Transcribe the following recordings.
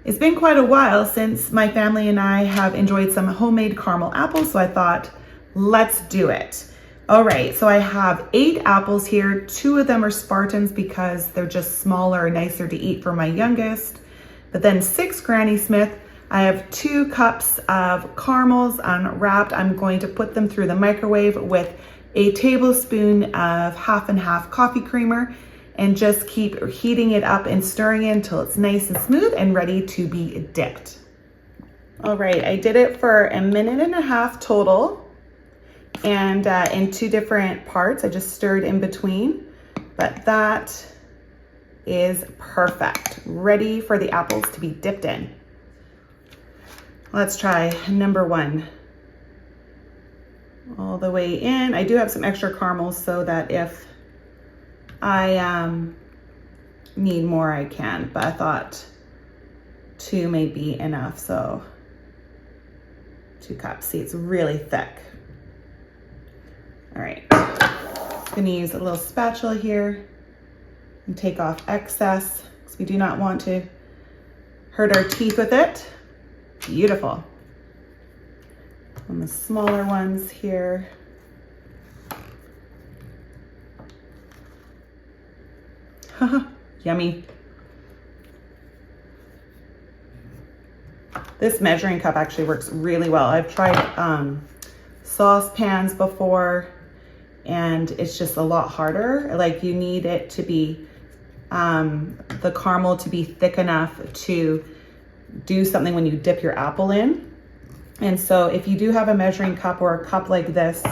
It's been quite a while since my family and I have enjoyed some homemade caramel apples, so I thought, let's do it. All right, so I have 8 apples here. 2 of them are Spartans because they're just smaller and nicer to eat for my youngest. But then 6 Granny Smith. I have 2 cups of caramels unwrapped. I'm going to put them through the microwave with a tablespoon of half and half coffee creamer and just keep heating it up and stirring it until it's nice and smooth and ready to be dipped. All right, I did it for a minute and a half total, and in 2 different parts. I just stirred in between, but that is perfect. Ready for the apples to be dipped in. Let's try number 1. All the way in. I do have some extra caramels so that if I need more, I can, but I thought 2 may be enough, so 2 cups. See, it's really thick. All right, I'm gonna use a little spatula here and take off excess because we do not want to hurt our teeth with it. Beautiful. And the smaller ones here. Yummy. This measuring cup actually works really well. I've tried saucepans before and it's just a lot harder. Like, you need it to be, the caramel to be thick enough to do something when you dip your apple in. And so if you do have a measuring cup or a cup like this,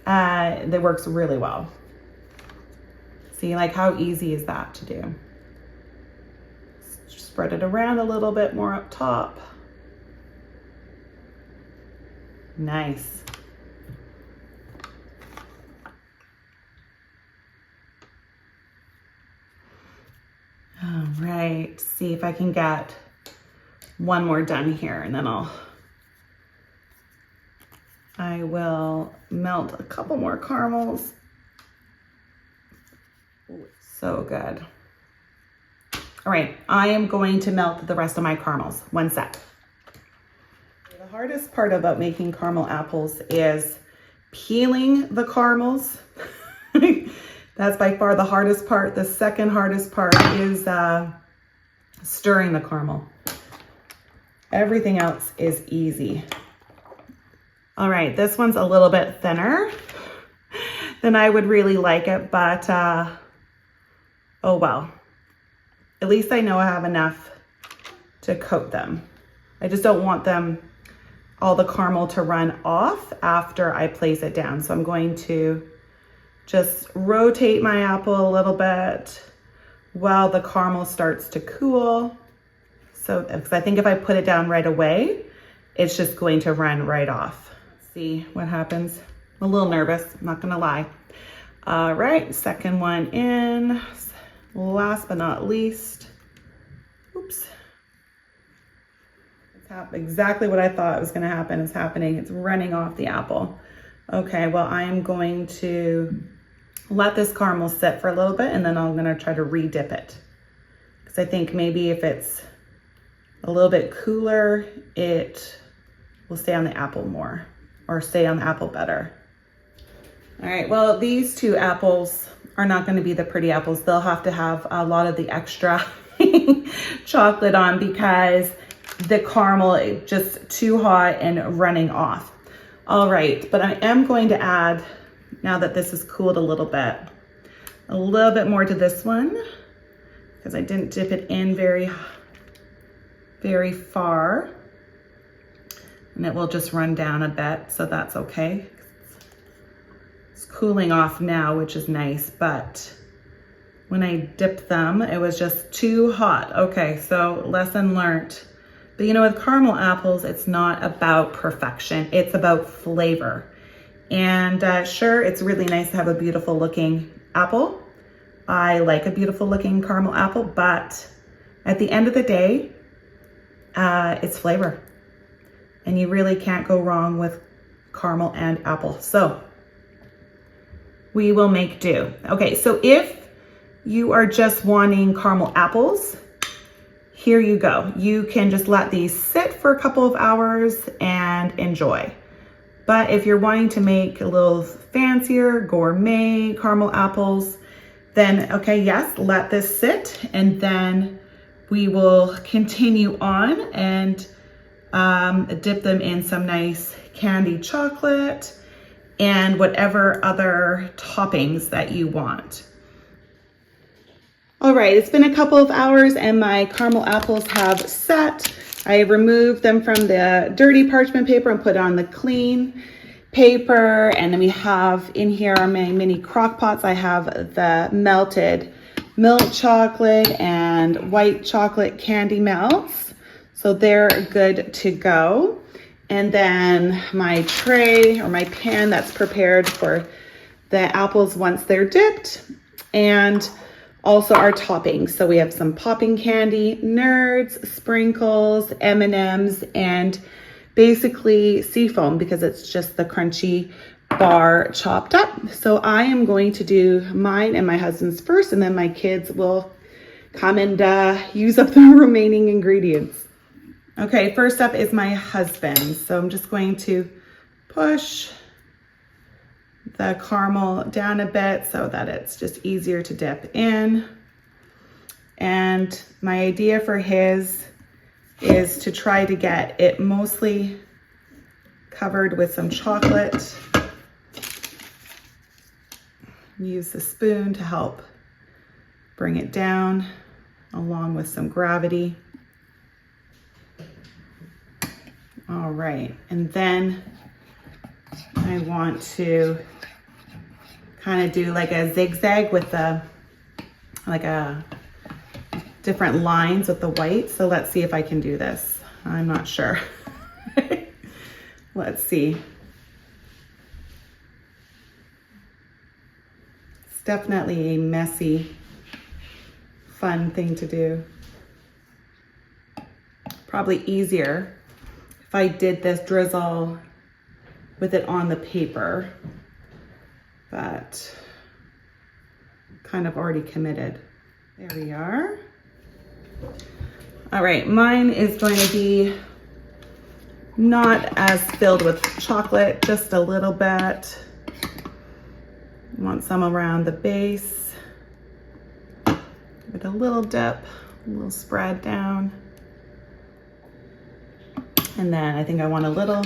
that works really well. See, like, how easy is that to do? Spread it around a little bit more up top. Nice. All right, see if I can get one more done here, and then I will melt a couple more caramels. Ooh, it's so good. All right, I am going to melt the rest of my caramels. 1 sec. The hardest part about making caramel apples is peeling the caramels. That's by far the hardest part. The second hardest part is stirring the caramel. Everything else is easy. All right, this one's a little bit thinner than I would really like it, but oh well. At least I know I have enough to coat them. I just don't want all the caramel to run off after I place it down. So I'm going to just rotate my apple a little bit while the caramel starts to cool. So, because I think if I put it down right away, it's just going to run right off. Let's see what happens. I'm a little nervous, I'm not gonna lie. All right, second one in. Last but not least, oops. Exactly what I thought was gonna happen is happening. It's running off the apple. Okay, well, I am going to let this caramel sit for a little bit, and then I'm gonna try to re-dip it. Because I think maybe if it's a little bit cooler, it will stay on the apple more, or stay on the apple better. All right, well, these 2 apples are not gonna be the pretty apples. They'll have to have a lot of the extra chocolate on because the caramel is just too hot and running off. All right, but I am going to add, now that this has cooled a little bit more to this one because I didn't dip it in very far, and it will just run down a bit, so that's okay. It's cooling off now, which is nice, but when I dipped them, it was just too hot. Okay, so lesson learned. But you know, with caramel apples, it's not about perfection, it's about flavor. And sure, it's really nice to have a beautiful looking apple. I like a beautiful looking caramel apple, but at the end of the day, it's flavor. And you really can't go wrong with caramel and apple. So we will make do. Okay, so if you are just wanting caramel apples, here you go. You can just let these sit for a couple of hours and enjoy. But if you're wanting to make a little fancier gourmet caramel apples, then okay, yes, let this sit, and then we will continue on and dip them in some nice candied chocolate and whatever other toppings that you want. All right, it's been a couple of hours and my caramel apples have set. I removed them from the dirty parchment paper and put on the clean paper. And then we have in here my mini crock pots. I have the melted milk chocolate and white chocolate candy melts. So they're good to go. And then my tray or my pan that's prepared for the apples once they're dipped. And also our toppings. So we have some popping candy, Nerds, sprinkles, M&Ms, and basically seafoam because it's just the crunchy bar chopped up. So I am going to do mine and my husband's first, and then my kids will come and use up the remaining ingredients. Okay, first up is my husband. So I'm just going to push the caramel down a bit so that it's just easier to dip in. And my idea for his is to try to get it mostly covered with some chocolate. Use the spoon to help bring it down along with some gravity. All right, and then I want to kind of do like a zigzag with the, like a different lines with the white. So let's see if I can do this. I'm not sure. Let's see. It's definitely a messy, fun thing to do. Probably easier if I did this drizzle with it on the paper, but kind of already committed. There we are. All right, mine is going to be not as filled with chocolate, just a little bit. Want some around the base with a little dip, a little spread down. And then I think I want a little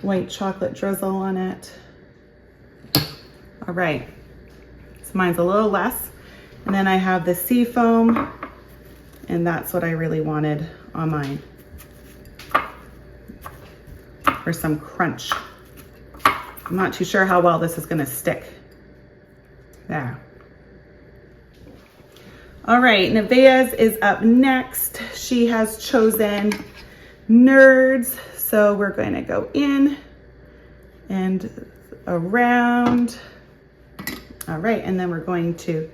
white chocolate drizzle on it. All right, so mine's a little less. And then I have the seafoam, and that's what I really wanted on mine. For some crunch. I'm not too sure how well this is gonna stick. There. All right, Nevaeh's is up next. She has chosen Nerds. So we're going to go in and around. All right, and then we're going to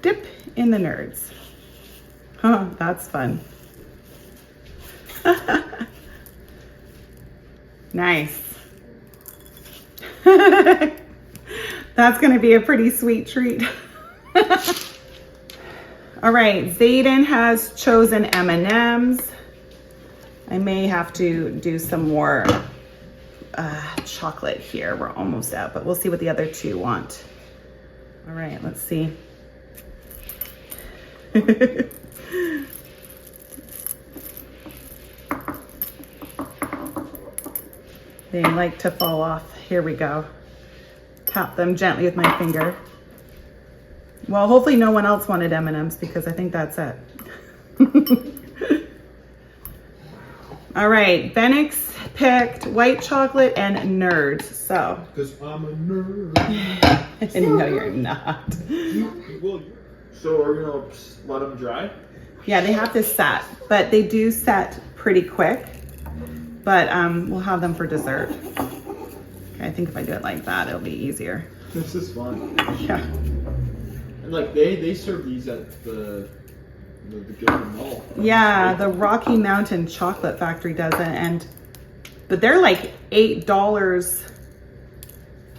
dip in the Nerds. Oh, that's fun. Nice. That's going to be a pretty sweet treat. All right, Zayden has chosen M&Ms. I may have to do some more chocolate here. We're almost out, but we'll see what the other two want. All right, let's see. They like to fall off. Here we go. Tap them gently with my finger. Well, hopefully no one else wanted M&Ms because I think that's it. All right, Benix picked white chocolate and Nerds. So. Because I'm a nerd. No, you're not. So are we gonna let them dry? Yeah, they have to set, but they do set pretty quick. But we'll have them for dessert. Okay, I think if I do it like that, it'll be easier. This is fun. Yeah. And like they serve these at the Gilman Mall. Yeah, the Rocky Mountain Chocolate Factory does it, but they're like $8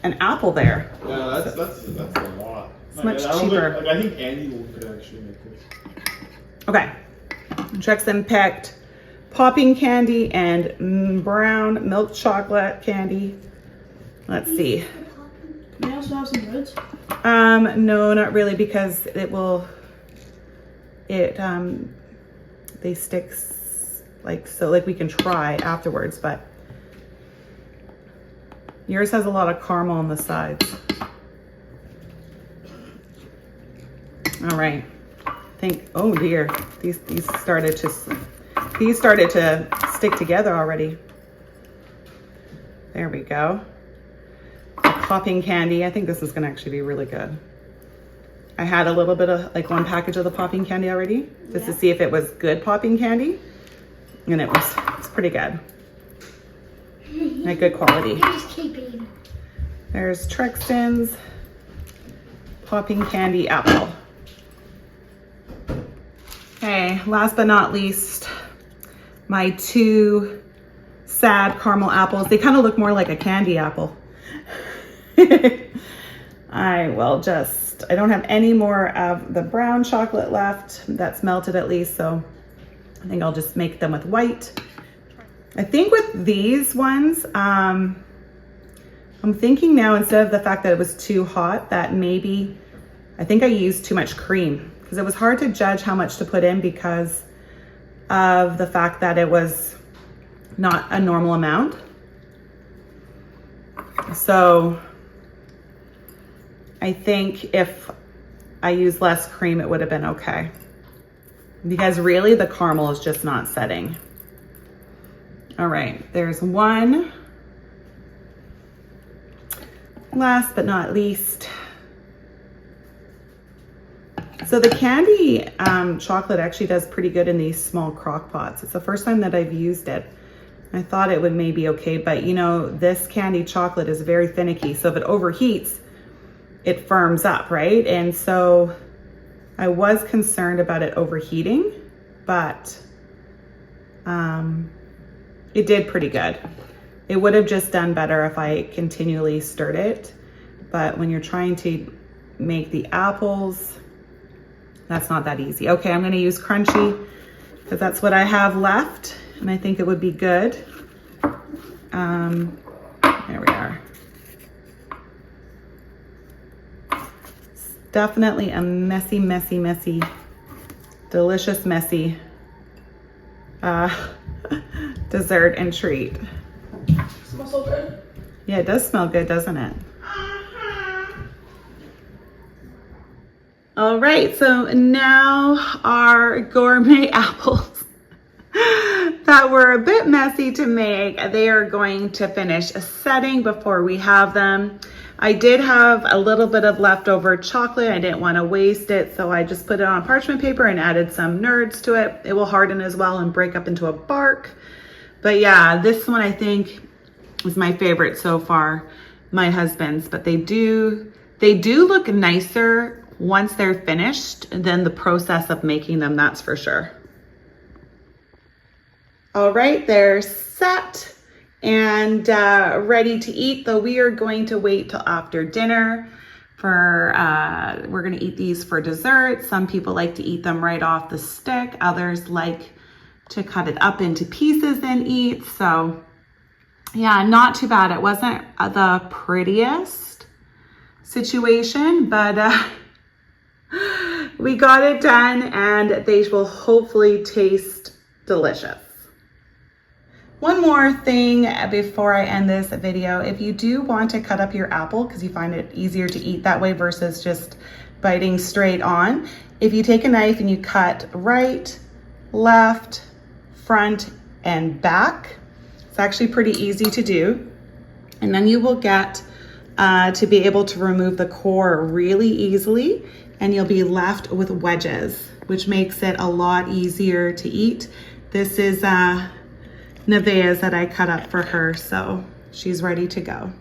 an apple there. Yeah, that's a lot. It's much I don't cheaper. think, I think Andy could actually make this. Okay. Trexton picked popping candy and brown milk chocolate candy. Let's see. Can I also have some reds? No, not really, because they stick like so, like we can try afterwards, but yours has a lot of caramel on the sides. All right. Oh dear, these started to stick together already. There we go. Popping candy. I think this is gonna actually be really good. I had a little bit of like one package of the popping candy already, just to see if it was good popping candy, and it's pretty good. Like good quality. Just keep eating. There's Trexton's popping candy apple. Okay, last but not least, my two sad caramel apples. They kind of look more like a candy apple. I don't have any more of the brown chocolate left. That's melted at least, so I think I'll just make them with white. I think with these ones, I'm thinking now, instead of the fact that it was too hot, that maybe, I think I used too much cream, because it was hard to judge how much to put in because of the fact that it was not a normal amount. So I think if I used less cream, it would have been okay. Because really the caramel is just not setting. All right, there's one. Last but not least. So the candy chocolate actually does pretty good in these small crock pots. It's the first time that I've used it. I thought it would maybe okay, but you know, this candy chocolate is very finicky. So if it overheats, it firms up, right? And so I was concerned about it overheating, but it did pretty good. It would have just done better if I continually stirred it. But when you're trying to make the apples, that's not that easy. Okay, I'm gonna use crunchy because that's what I have left. And I think it would be good. There we are. It's definitely a messy, messy, messy, delicious, messy dessert and treat. Smells so good. Yeah, it does smell good, doesn't it? All right, so now our gourmet apples that were a bit messy to make, they are going to finish setting before we have them. I did have a little bit of leftover chocolate. I didn't want to waste it, so I just put it on parchment paper and added some nerds to it. It will harden as well and break up into a bark. But yeah, this one I think is my favorite so far, my husband's, but they do look nicer once they're finished than the process of making them, that's for sure. All right, they're set and ready to eat, though we are going to wait till after dinner for, we're gonna eat these for dessert. Some people like to eat them right off the stick. Others like to cut it up into pieces and eat. So yeah, not too bad. It wasn't the prettiest situation, but we got it done and they will hopefully taste delicious. One more thing before I end this video, if you do want to cut up your apple because you find it easier to eat that way versus just biting straight on, if you take a knife and you cut right, left, front, and back, it's actually pretty easy to do. And then you will get to be able to remove the core really easily, and you'll be left with wedges, which makes it a lot easier to eat. This is Nevaeh's that I cut up for her, so she's ready to go.